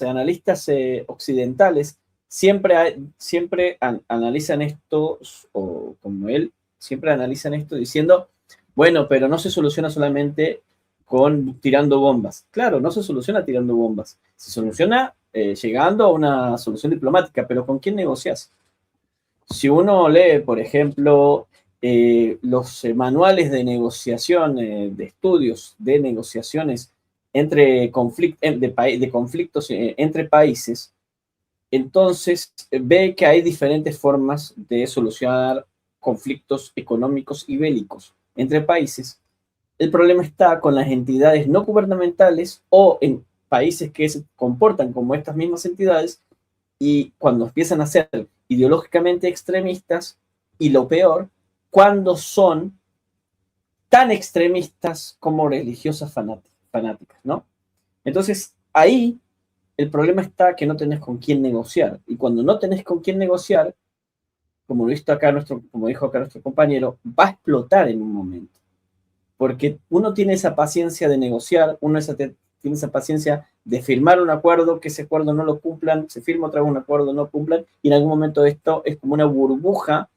los analistas occidentales siempre analizan esto, o como él, siempre analizan esto diciendo, bueno, pero no se soluciona solamente tirando bombas. Claro, no se soluciona tirando bombas. Se soluciona llegando a una solución diplomática, pero ¿con quién negocias? Si uno lee, por ejemplo, los manuales de negociación, de estudios de negociaciones entre conflictos entre países, entonces ve que hay diferentes formas de solucionar conflictos económicos y bélicos entre países. El problema está con las entidades no gubernamentales o en países que se comportan como estas mismas entidades, y cuando empiezan a ser ideológicamente extremistas, y lo peor, cuando son tan extremistas como religiosas fanáticas, ¿no? Entonces, ahí el problema está que no tenés con quién negociar, y cuando no tenés con quién negociar, como dijo acá nuestro compañero, va a explotar en un momento, porque uno tiene esa paciencia de negociar, tiene esa paciencia de firmar un acuerdo, que ese acuerdo no lo cumplan, se firma otra vez un acuerdo, no cumplan, y en algún momento esto es como una burbuja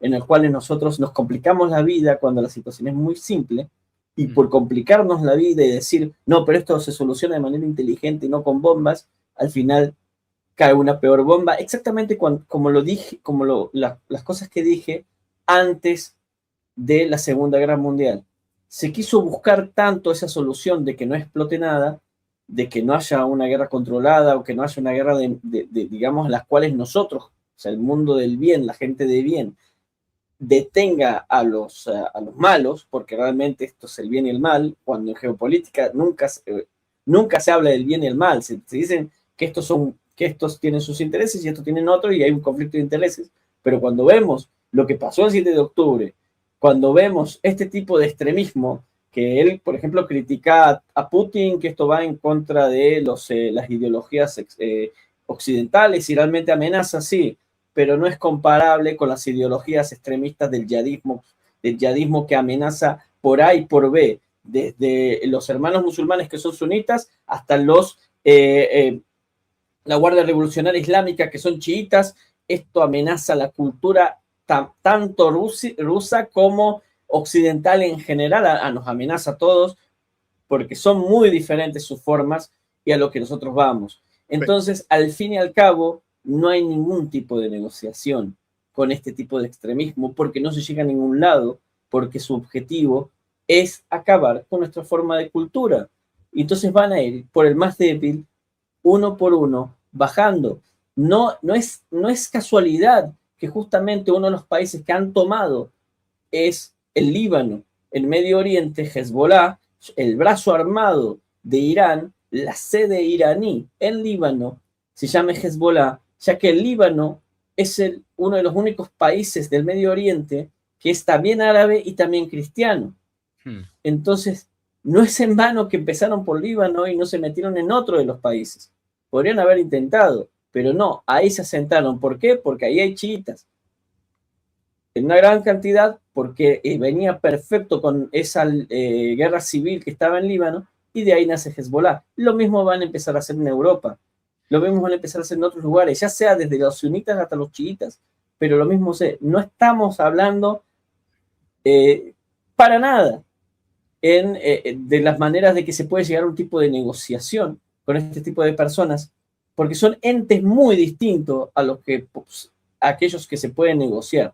en el cual nosotros nos complicamos la vida cuando la situación es muy simple, y por complicarnos la vida y decir, no, pero esto se soluciona de manera inteligente y no con bombas, al final cae una peor bomba, exactamente como lo dije, las cosas que dije antes de la Segunda Guerra Mundial. Se quiso buscar tanto esa solución de que no explote nada, de que no haya una guerra controlada, o que no haya una guerra digamos, las cuales nosotros, o sea, el mundo del bien, la gente de bien, detenga a los malos, porque realmente esto es el bien y el mal, cuando en geopolítica nunca se habla del bien y el mal, se dicen que estos tienen sus intereses y estos tienen otros, y hay un conflicto de intereses, pero cuando vemos lo que pasó el 7 de octubre, cuando vemos este tipo de extremismo, que él, por ejemplo, critica a Putin, que esto va en contra de las ideologías occidentales, y realmente amenaza, sí, pero no es comparable con las ideologías extremistas del yihadismo que amenaza por A y por B, desde los hermanos musulmanes que son sunitas hasta la Guardia Revolucionaria Islámica que son chiitas. Esto amenaza la cultura tanto rusa como occidental en general, nos amenaza a todos, porque son muy diferentes sus formas y a lo que nosotros vamos. Entonces, al fin y al cabo, no hay ningún tipo de negociación con este tipo de extremismo, porque no se llega a ningún lado, porque su objetivo es acabar con nuestra forma de cultura. Y entonces van a ir por el más débil, uno por uno, bajando. No es casualidad que justamente uno de los países que han tomado es el Líbano, el Medio Oriente, Hezbollah, el brazo armado de Irán, la sede iraní en Líbano se llama Hezbollah, ya que el Líbano es uno de los únicos países del Medio Oriente que es también árabe y también cristiano. Entonces, no es en vano que empezaron por Líbano y no se metieron en otro de los países. Podrían haber intentado, pero no, ahí se asentaron. ¿Por qué? Porque ahí hay chiitas en una gran cantidad, porque venía perfecto con esa guerra civil que estaba en Líbano, y de ahí nace Hezbollah. Lo mismo van a empezar a hacer en Europa, lo mismo van a empezar a hacer en otros lugares, ya sea desde los sunitas hasta los chiitas, pero lo mismo no estamos hablando para nada de las maneras de que se puede llegar a un tipo de negociación con este tipo de personas, porque son entes muy distintos a aquellos que se pueden negociar.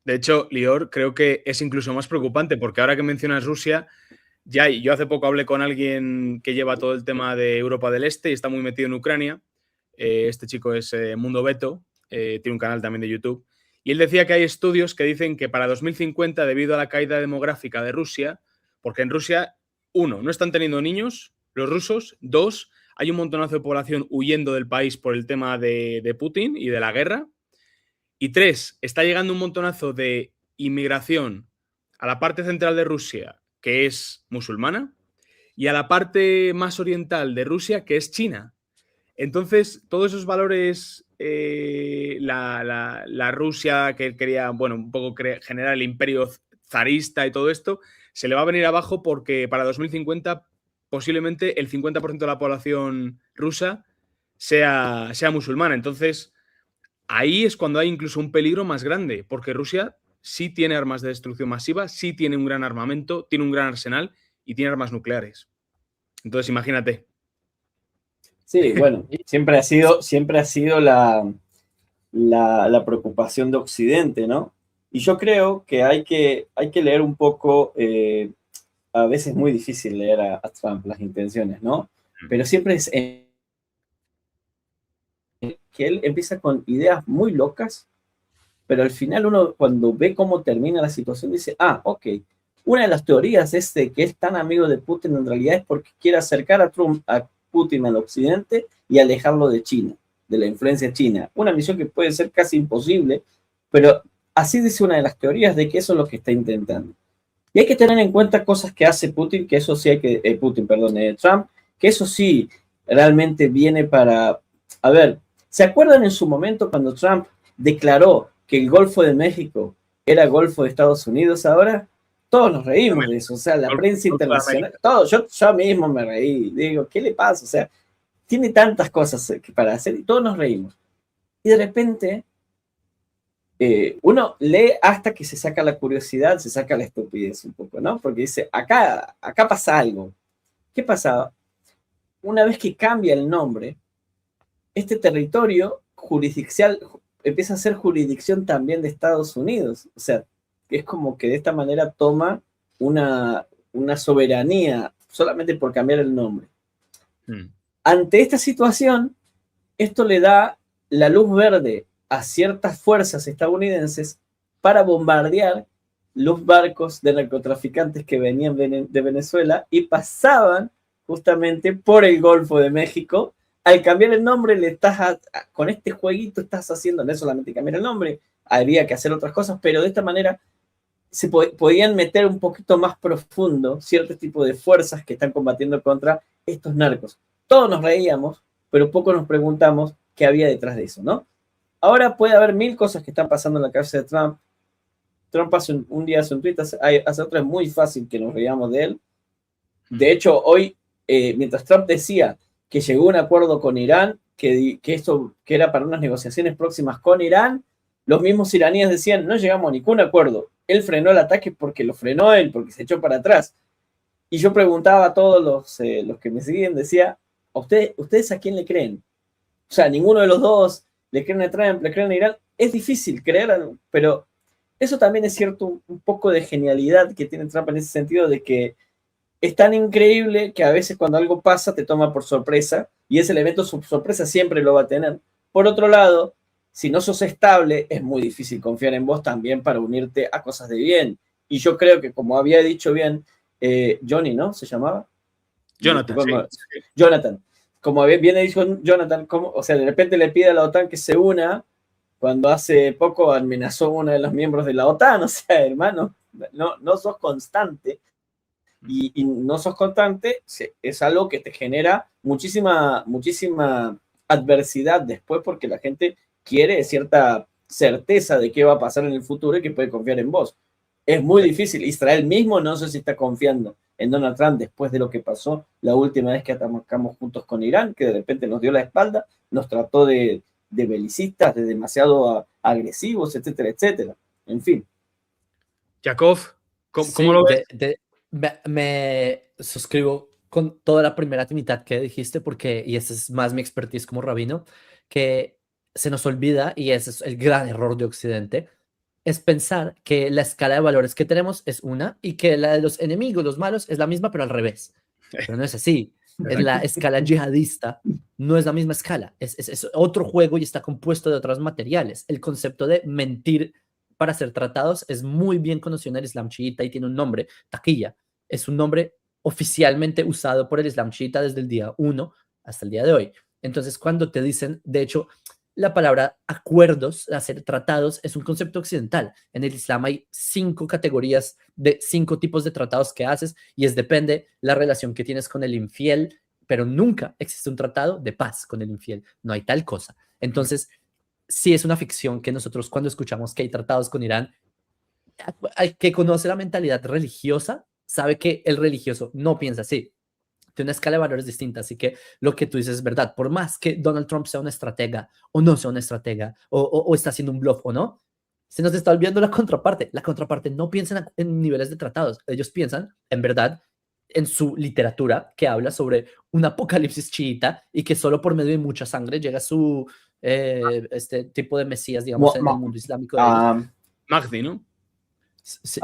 De hecho, Lior, creo que es incluso más preocupante, porque ahora que mencionas Rusia, yo hace poco hablé con alguien que lleva todo el tema de Europa del Este y está muy metido en Ucrania. Este chico es Mundo Beto, tiene un canal también de YouTube. Y él decía que hay estudios que dicen que para 2050, debido a la caída demográfica de Rusia, porque en Rusia, uno, no están teniendo niños los rusos, dos, hay un montonazo de población huyendo del país por el tema de Putin y de la guerra, y tres, está llegando un montonazo de inmigración a la parte central de Rusia, que es musulmana, y a la parte más oriental de Rusia, que es China. Entonces, todos esos valores, la Rusia que quería, bueno, un poco generar el imperio zarista y todo esto, se le va a venir abajo, porque para 2050 posiblemente el 50% de la población rusa sea musulmana. Entonces, ahí es cuando hay incluso un peligro más grande, porque Rusia sí tiene armas de destrucción masiva, sí tiene un gran armamento, tiene un gran arsenal y tiene armas nucleares. Entonces, imagínate. Sí, bueno, siempre ha sido la preocupación de Occidente, ¿no? Y yo creo que hay que leer un poco, a veces es muy difícil leer a Trump las intenciones, ¿no? Pero siempre es que él empieza con ideas muy locas, pero al final uno cuando ve cómo termina la situación dice, ah, ok, una de las teorías es de que es tan amigo de Putin en realidad es porque quiere acercar a Putin al occidente y alejarlo de China, de la influencia china. Una misión que puede ser casi imposible, pero así dice una de las teorías de que eso es lo que está intentando. Y hay que tener en cuenta cosas que hace Putin, que eso sí hay que, Trump, que eso sí realmente viene para, a ver, ¿se acuerdan en su momento cuando Trump declaró que el Golfo de México era Golfo de Estados Unidos ahora? Todos nos reímos de eso, o sea, la prensa internacional, todos, yo mismo me reí, digo, ¿qué le pasa? O sea, tiene tantas cosas para hacer y todos nos reímos. Y de repente uno lee hasta que se saca la curiosidad, se saca la estupidez un poco, ¿no? Porque dice, acá pasa algo. ¿Qué pasa? Una vez que cambia el nombre, este territorio jurisdiccional empieza a ser jurisdicción también de Estados Unidos. O sea, es como que de esta manera toma una soberanía solamente por cambiar el nombre. Ante esta situación, esto le da la luz verde a ciertas fuerzas estadounidenses para bombardear los barcos de narcotraficantes que venían de Venezuela y pasaban justamente por el Golfo de México. Al cambiar el nombre, con este jueguito estás haciendo, no es solamente cambiar el nombre, habría que hacer otras cosas, pero de esta manera se podían meter un poquito más profundo cierto tipo de fuerzas que están combatiendo contra estos narcos. Todos nos reíamos, pero poco nos preguntamos qué había detrás de eso, ¿no? Ahora puede haber mil cosas que están pasando en la cabeza de Trump. Trump hace un día hace un tweet, hace otro es muy fácil que nos reíamos de él. De hecho, hoy, mientras Trump decía que llegó a un acuerdo con Irán, que esto que era para unas negociaciones próximas con Irán, los mismos iraníes decían, no llegamos a ningún acuerdo. Él frenó el ataque porque lo frenó él, porque se echó para atrás. Y yo preguntaba a todos los que me siguen, decía, ¿ustedes a quién le creen? O sea, ninguno de los dos le creen a Trump, le creen a Irán. Es difícil creer, pero eso también es cierto, un poco de genialidad que tiene Trump en ese sentido de que es tan increíble que a veces cuando algo pasa te toma por sorpresa y ese elemento sorpresa siempre lo va a tener. Por otro lado, si no sos estable, es muy difícil confiar en vos también para unirte a cosas de bien. Y yo creo que, como había dicho bien Johnny, ¿no? ¿Se llamaba? Jonathan. Sí. Jonathan. Como bien dicho Jonathan, o sea, de repente le pide a la OTAN que se una cuando hace poco amenazó a uno de los miembros de la OTAN. O sea, hermano, no sos constante. Y no sos constante, es algo que te genera muchísima adversidad después porque la gente quiere cierta certeza de qué va a pasar en el futuro y que puede confiar en vos. Es muy difícil. Israel mismo no sé si está confiando en Donald Trump después de lo que pasó la última vez que atacamos juntos con Irán, que de repente nos dio la espalda, nos trató de belicistas, de demasiado agresivos, etcétera, etcétera. En fin. Yakov, ¿cómo lo ves? Me suscribo con toda la primera mitad que dijiste, porque, y esa es más mi expertise como rabino, que se nos olvida, y ese es el gran error de Occidente, es pensar que la escala de valores que tenemos es una y que la de los enemigos, los malos, es la misma, pero al revés. Pero no es así. En la escala yihadista no es la misma escala, es otro juego y está compuesto de otros materiales. El concepto de mentir para ser tratados es muy bien conocido en el Islam chiita y tiene un nombre, taquilla. Es un nombre oficialmente usado por el Islam chiita desde el día 1 hasta el día de hoy. Entonces, cuando te dicen, de hecho, la palabra acuerdos, hacer tratados, es un concepto occidental. En el Islam hay 5 categorías de 5 tipos de tratados que haces y depende la relación que tienes con el infiel, pero nunca existe un tratado de paz con el infiel. No hay tal cosa. Entonces, sí es una ficción que nosotros cuando escuchamos que hay tratados con Irán, el que conoce la mentalidad religiosa sabe que el religioso no piensa así. tiene una escala de valores distinta. Así que lo que tú dices es verdad. Por más que Donald Trump sea un estratega o no sea un estratega, o está haciendo un bluff o no, se nos está olvidando la contraparte. La contraparte no piensa en niveles de tratados. Ellos piensan, en verdad, en su literatura, que habla sobre un apocalipsis chiita y que solo por medio de mucha sangre llega su este tipo de mesías, digamos, en el mundo islámico de ellos. Mahdi, ¿no?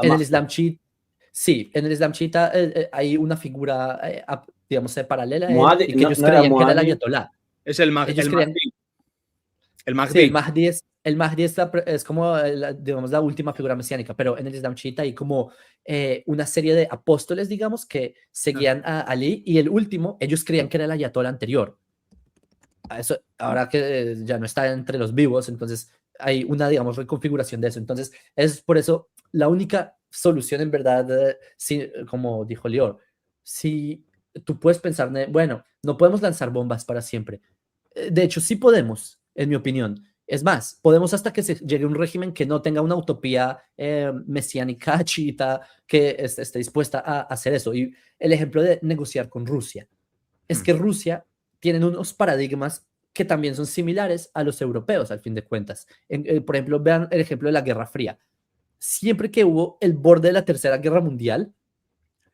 En el Islam chiita, sí, en el Islam chiita hay una figura, digamos, paralela a él, Muad'Dib, y que ellos creían que era el ayatolá. Es el Mahdi. Ellos creían, El Mahdi. sí, el Mahdi es como, digamos, la última figura mesiánica, pero en el Islam chiita hay como una serie de apóstoles, digamos, que seguían a Ali, y el último, ellos creían que era el ayatolá anterior. Eso, ahora que ya no está entre los vivos, entonces hay una, digamos, reconfiguración de eso. Entonces, es por eso la única solución, en verdad, como dijo Lior, si tú puedes pensar, bueno, no podemos lanzar bombas para siempre. De hecho, sí podemos, en mi opinión. Es más, podemos hasta que se llegue a un régimen que no tenga una utopía mesiánica, chiita, que esté dispuesta a hacer eso. Y el ejemplo de negociar con Rusia es que Rusia tienen unos paradigmas que también son similares a los europeos, al fin de cuentas. Por ejemplo, vean el ejemplo de la Guerra Fría. Siempre que hubo el borde de la Tercera Guerra Mundial,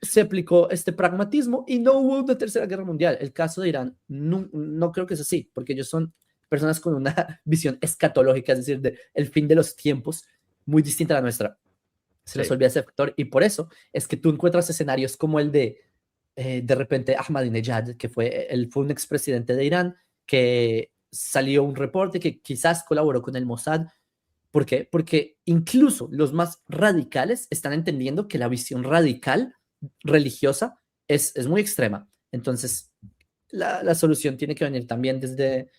se aplicó este pragmatismo y no hubo una Tercera Guerra Mundial. El caso de Irán, no creo que es así, porque ellos son personas con una visión escatológica, es decir, el fin de los tiempos, muy distinta a la nuestra. Se les olvida ese factor, y por eso es que tú encuentras escenarios como el de repente Ahmadinejad, que fue un expresidente de Irán, que salió un reporte que quizás colaboró con el Mossad. ¿Por qué? Porque incluso los más radicales están entendiendo que la visión radical religiosa es muy extrema. Entonces, la solución tiene que venir también desde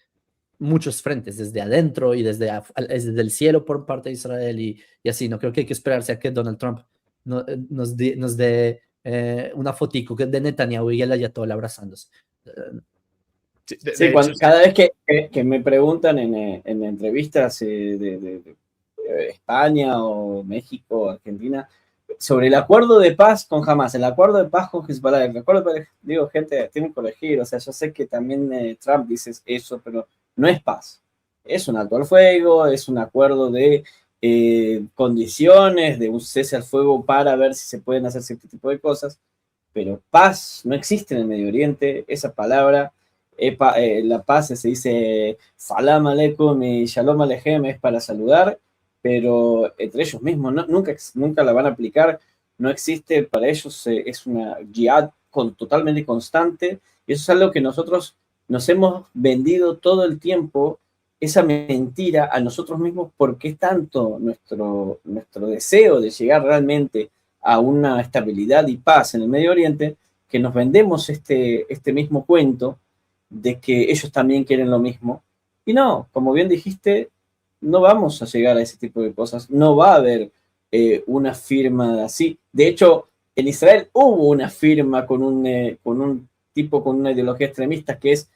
muchos frentes, desde adentro y desde el cielo por parte de Israel y así. No creo que hay que esperarse a que Donald Trump nos dé una fotico de Netanyahu y el ayatollah abrazándose. Sí, cada vez que me preguntan en entrevistas de España o México o Argentina sobre el acuerdo de paz con Hamas, el acuerdo de paz con Hezbollah, el acuerdo de, digo, gente, tienen que corregir, o sea, yo sé que también Trump dice eso, pero no es paz, es un alto al fuego, es un acuerdo de condiciones, de un cese al fuego para ver si se pueden hacer cierto tipo de cosas, pero paz no existe en el Medio Oriente, esa palabra, la paz se dice salam aleikum y shalom alejem, es para saludar, pero entre ellos mismos nunca la van a aplicar, no existe, para ellos es una jihad totalmente constante, y eso es algo que nosotros nos hemos vendido todo el tiempo, esa mentira a nosotros mismos, porque es tanto nuestro deseo de llegar realmente a una estabilidad y paz en el Medio Oriente, que nos vendemos este mismo cuento de que ellos también quieren lo mismo, y no, como bien dijiste, no vamos a llegar a ese tipo de cosas, no va a haber una firma así. De hecho, en Israel hubo una firma con un tipo con una ideología extremista que es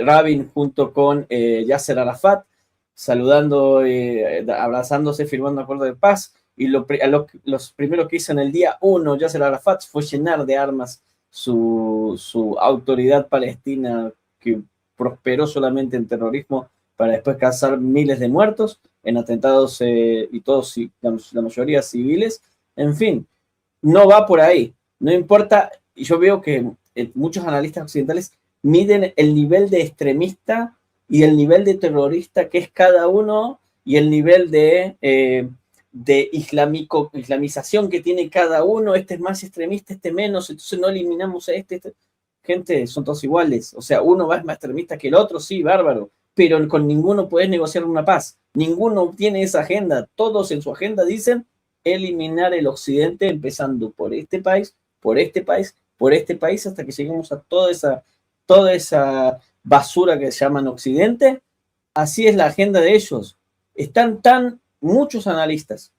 Rabin junto con Yasser Arafat, saludando, abrazándose, firmando un acuerdo de paz, y los primeros que hizo en el día 1 Yasser Arafat fue llenar de armas su autoridad palestina, que prosperó solamente en terrorismo para después causar miles de muertos en atentados y todos, la mayoría civiles. En fin, no va por ahí, no importa. Y yo veo que muchos analistas occidentales miden el nivel de extremista y el nivel de terrorista que es cada uno, y el nivel de islamización que tiene cada uno. Este es más extremista, este menos, entonces no eliminamos a este. Gente, son todos iguales, o sea, uno es más extremista que el otro, sí, bárbaro, pero con ninguno puedes negociar una paz, ninguno tiene esa agenda, todos en su agenda dicen eliminar el occidente, empezando por este país, por este país, por este país, hasta que lleguemos a toda esa basura que se llaman occidente. Así es la agenda de ellos. Están muchos analistas,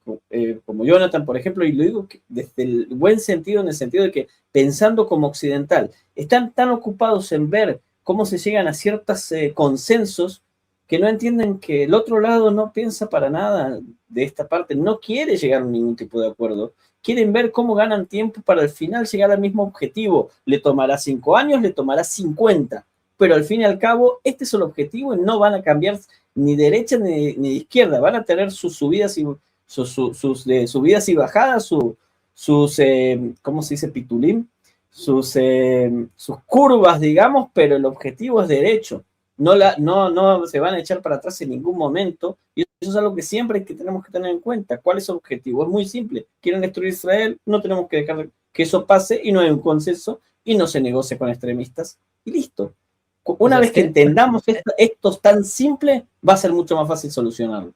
como Jonathan, por ejemplo, y lo digo desde el buen sentido, en el sentido de que pensando como occidental, están tan ocupados en ver cómo se llegan a ciertos consensos, que no entienden que el otro lado no piensa para nada de esta parte, no quiere llegar a ningún tipo de acuerdo, quieren ver cómo ganan tiempo para al final llegar al mismo objetivo. Le tomará 5 años, le tomará 50, pero al fin y al cabo, este es el objetivo y no van a cambiar ni derecha ni izquierda, van a tener sus subidas y subidas y bajadas, sus ¿cómo se dice? Pitulín, sus curvas, digamos, pero el objetivo es derecho. No se van a echar para atrás en ningún momento, y eso es algo que siempre tenemos que tener en cuenta. ¿Cuál es el objetivo? Es muy simple. Quieren destruir Israel, no tenemos que dejar que eso pase y no hay un consenso y no se negocia con extremistas y listo. Una vez que entendamos esto tan simple, va a ser mucho más fácil solucionarlo.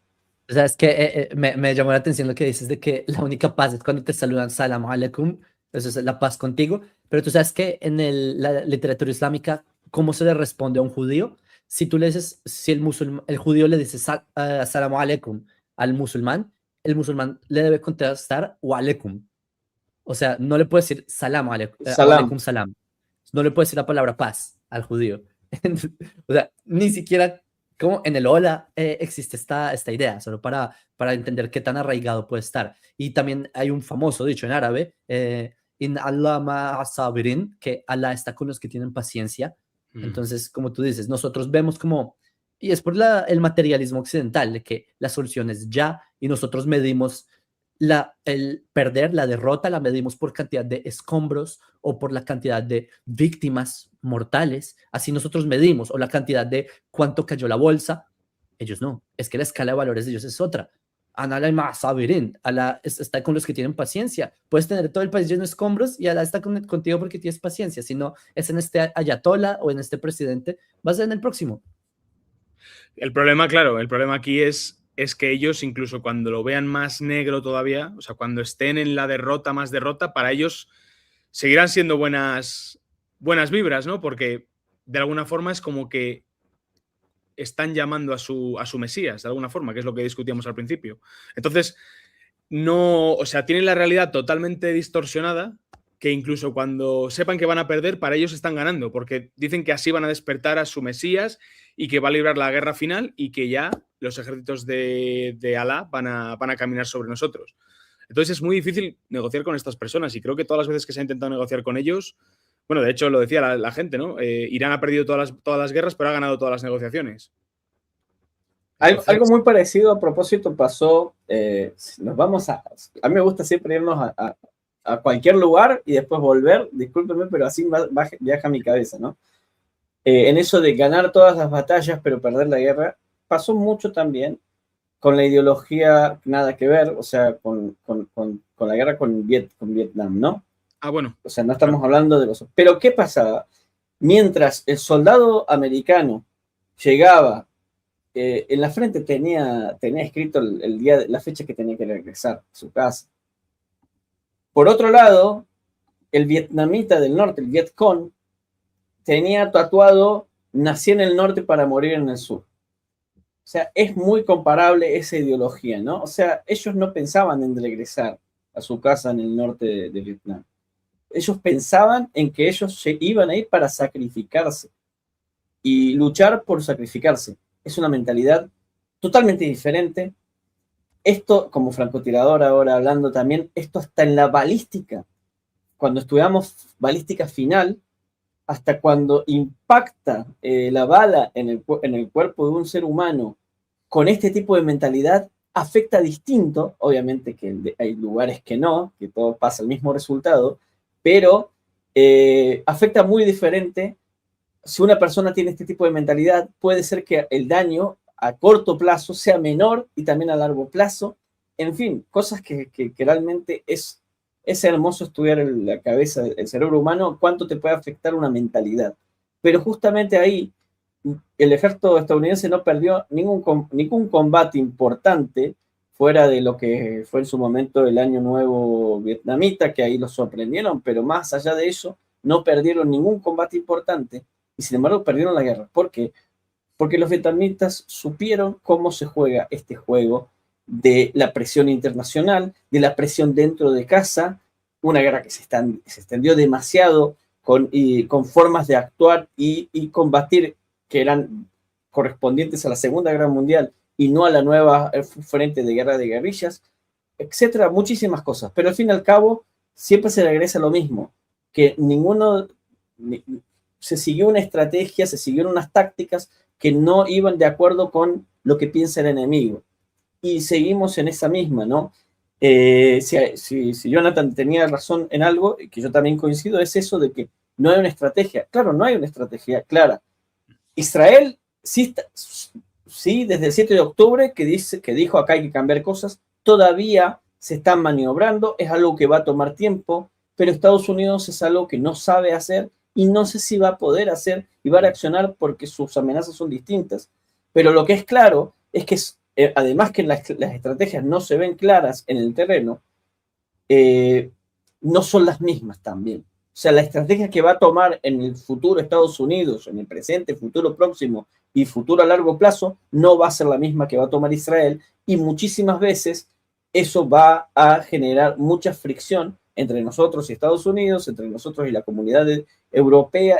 O sea, es que me llamó la atención lo que dices de que la única paz es cuando te saludan salam alaikum, eso es la paz contigo, pero tú sabes que en la literatura islámica, ¿cómo se le responde a un judío? Si tú le dices, si el judío le dice salam alaikum al musulmán, el musulmán le debe contestar wa alaikum. O sea, no le puede decir salam alaikum, wa alaikum salam. No le puede decir la palabra paz al judío. O sea, ni siquiera como en el hola existe esta idea, solo para entender qué tan arraigado puede estar. Y también hay un famoso dicho en árabe, in Allah ma'a sabirin, que Allah está con los que tienen paciencia. Entonces, como tú dices, nosotros vemos como, y es por el materialismo occidental, de que la solución es ya, y nosotros medimos el perder, la derrota, la medimos por cantidad de escombros o por la cantidad de víctimas mortales. Así nosotros medimos, o la cantidad de cuánto cayó la bolsa. Ellos no, es que la escala de valores de ellos es otra. Allah está con los que tienen paciencia. Puedes tener todo el país lleno de escombros y Allah está contigo porque tienes paciencia. Si no es en este ayatollah o en este presidente, va a ser en el próximo. El problema, claro, el problema aquí es que ellos, incluso cuando lo vean más negro todavía, o sea, cuando estén en la derrota, más derrota, para ellos seguirán siendo buenas vibras, ¿no? Porque de alguna forma es como que están llamando a su Mesías, de alguna forma, que es lo que discutíamos al principio. Entonces, no, o sea, tienen la realidad totalmente distorsionada, que incluso cuando sepan que van a perder, para ellos están ganando, porque dicen que así van a despertar a su Mesías y que va a librar la guerra final y que ya los ejércitos de Alá van a caminar sobre nosotros. Entonces es muy difícil negociar con estas personas y creo que todas las veces que se ha intentado negociar con ellos, bueno, de hecho lo decía la gente, ¿no? Irán ha perdido todas las guerras, pero ha ganado todas las negociaciones. Entonces, algo muy parecido a propósito pasó, nos vamos a mí me gusta siempre irnos a cualquier lugar y después volver, discúlpenme, pero así viaja mi cabeza, ¿no? En eso de ganar todas las batallas pero perder la guerra, pasó mucho también con la ideología nada que ver, o sea, con la guerra con Vietnam, ¿no? Ah, bueno. O sea, no estamos hablando de los... Pero ¿qué pasaba? Mientras el soldado americano llegaba, en la frente tenía escrito el día, la fecha que tenía que regresar a su casa. Por otro lado, el vietnamita del norte, el Viet Cong, tenía tatuado, nací en el norte para morir en el sur. O sea, es muy comparable esa ideología, ¿no? O sea, ellos no pensaban en regresar a su casa en el norte de Vietnam. Ellos pensaban en que ellos iban a ir para sacrificarse y luchar por sacrificarse. Es una mentalidad totalmente diferente. Esto, como francotirador ahora hablando también, esto está en la balística. Cuando estudiamos balística final, hasta cuando impacta la bala en el cuerpo de un ser humano con este tipo de mentalidad, afecta distinto. Obviamente que hay lugares que no, que todo pasa el mismo resultado, pero afecta muy diferente. Si una persona tiene este tipo de mentalidad, puede ser que el daño a corto plazo sea menor y también a largo plazo. En fin, cosas que realmente es hermoso estudiar la cabeza, el cerebro humano, cuánto te puede afectar una mentalidad. Pero justamente ahí, el ejército estadounidense no perdió ningún combate importante fuera de lo que fue en su momento el Año Nuevo vietnamita, que ahí los sorprendieron, pero más allá de eso, no perdieron ningún combate importante y sin embargo perdieron la guerra. ¿Por qué? Porque los vietnamitas supieron cómo se juega este juego de la presión internacional, de la presión dentro de casa, una guerra que se extendió demasiado con formas de actuar y combatir que eran correspondientes a la Segunda Guerra Mundial y no a la nueva frente de guerra de guerrillas. etcétera, muchísimas cosas. Pero al fin y al cabo, siempre se regresa a lo mismo, que se siguió una estrategia, se siguieron unas tácticas que no iban de acuerdo con lo que piensa el enemigo. Y seguimos en esa misma, ¿no? Si Jonathan tenía razón en algo, que yo también coincido, es eso de que no hay una estrategia. Claro, no hay una estrategia clara. Israel sí, sí desde el 7 de octubre que dijo acá hay que cambiar cosas, todavía se están maniobrando, es algo que va a tomar tiempo, pero Estados Unidos es algo que no sabe hacer y no sé si va a poder hacer y va a reaccionar porque sus amenazas son distintas. Pero lo que es claro es que además que las estrategias no se ven claras en el terreno, no son las mismas también. O sea, la estrategia que va a tomar en el futuro Estados Unidos, en el presente, futuro próximo y futuro a largo plazo, no va a ser la misma que va a tomar Israel y muchísimas veces eso va a generar mucha fricción entre nosotros y Estados Unidos, entre nosotros y la comunidad europea,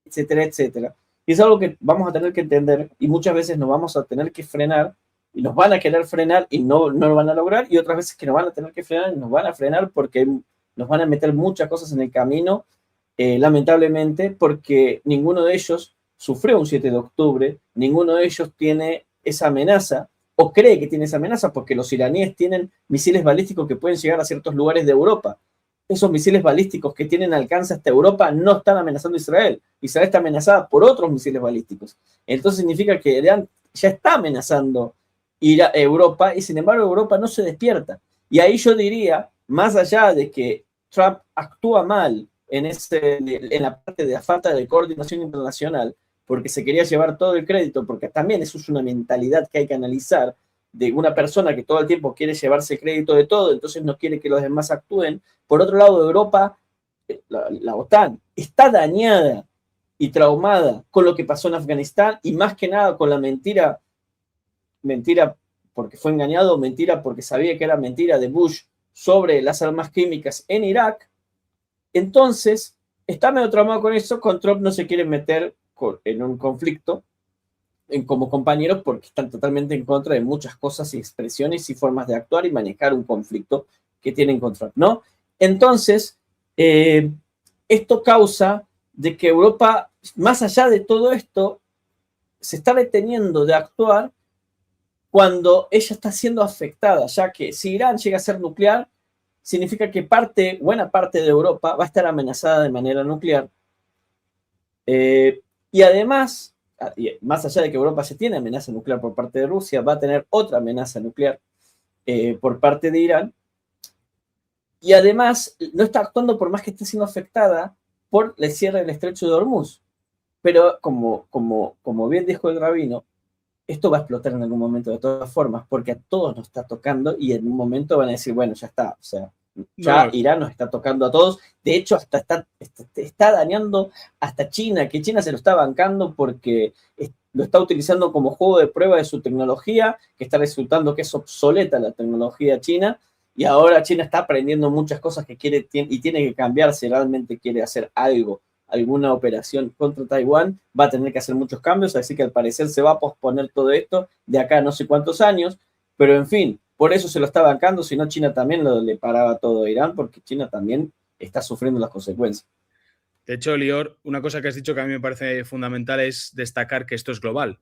etcétera, etcétera. Y es algo que vamos a tener que entender y muchas veces nos vamos a tener que frenar y nos van a querer frenar y no lo van a lograr, y otras veces que nos van a tener que frenar y nos van a frenar porque nos van a meter muchas cosas en el camino, lamentablemente, porque ninguno de ellos sufrió un 7 de octubre, ninguno de ellos tiene esa amenaza, o cree que tiene esa amenaza, porque los iraníes tienen misiles balísticos que pueden llegar a ciertos lugares de Europa. Esos misiles balísticos que tienen alcance hasta Europa no están amenazando a Israel. Israel está amenazada por otros misiles balísticos. Entonces significa que Irán ya está amenazando ir a Europa y sin embargo Europa no se despierta. Y ahí yo diría, más allá de que Trump actúa mal en la parte de la falta de coordinación internacional, porque se quería llevar todo el crédito, porque también eso es una mentalidad que hay que analizar, de una persona que todo el tiempo quiere llevarse el crédito de todo, entonces no quiere que los demás actúen. Por otro lado, Europa, la OTAN, está dañada y traumada con lo que pasó en Afganistán y más que nada con la mentira porque fue engañado, mentira porque sabía que era mentira de Bush sobre las armas químicas en Irak. Entonces, está medio traumado con eso, con Trump no se quiere meter en un conflicto como compañeros porque están totalmente en contra de muchas cosas y expresiones y formas de actuar y manejar un conflicto que tienen contra, ¿no? Entonces, esto causa de que Europa, más allá de todo esto, se está deteniendo de actuar cuando ella está siendo afectada, ya que si Irán llega a ser nuclear, significa que buena parte de Europa va a estar amenazada de manera nuclear. Y además, más allá de que Europa se tiene amenaza nuclear por parte de Rusia, va a tener otra amenaza nuclear por parte de Irán. Y además, no está actuando por más que esté siendo afectada por el cierre del estrecho de Hormuz. Pero como bien dijo el rabino, esto va a explotar en algún momento de todas formas, porque a todos nos está tocando y en un momento van a decir, bueno, ya está, o sea, ya no. Irán nos está tocando a todos. De hecho, hasta está dañando hasta China, que China se lo está bancando porque lo está utilizando como juego de prueba de su tecnología, que está resultando que es obsoleta la tecnología china, y ahora China está aprendiendo muchas cosas que quiere y tiene que cambiar si realmente quiere hacer algo. Alguna operación contra Taiwán, va a tener que hacer muchos cambios, así que al parecer se va a posponer todo esto de acá a no sé cuántos años, pero en fin, por eso se lo está bancando, si no China también le paraba todo a Irán, porque China también está sufriendo las consecuencias. De hecho, Lior, una cosa que has dicho que a mí me parece fundamental es destacar que esto es global.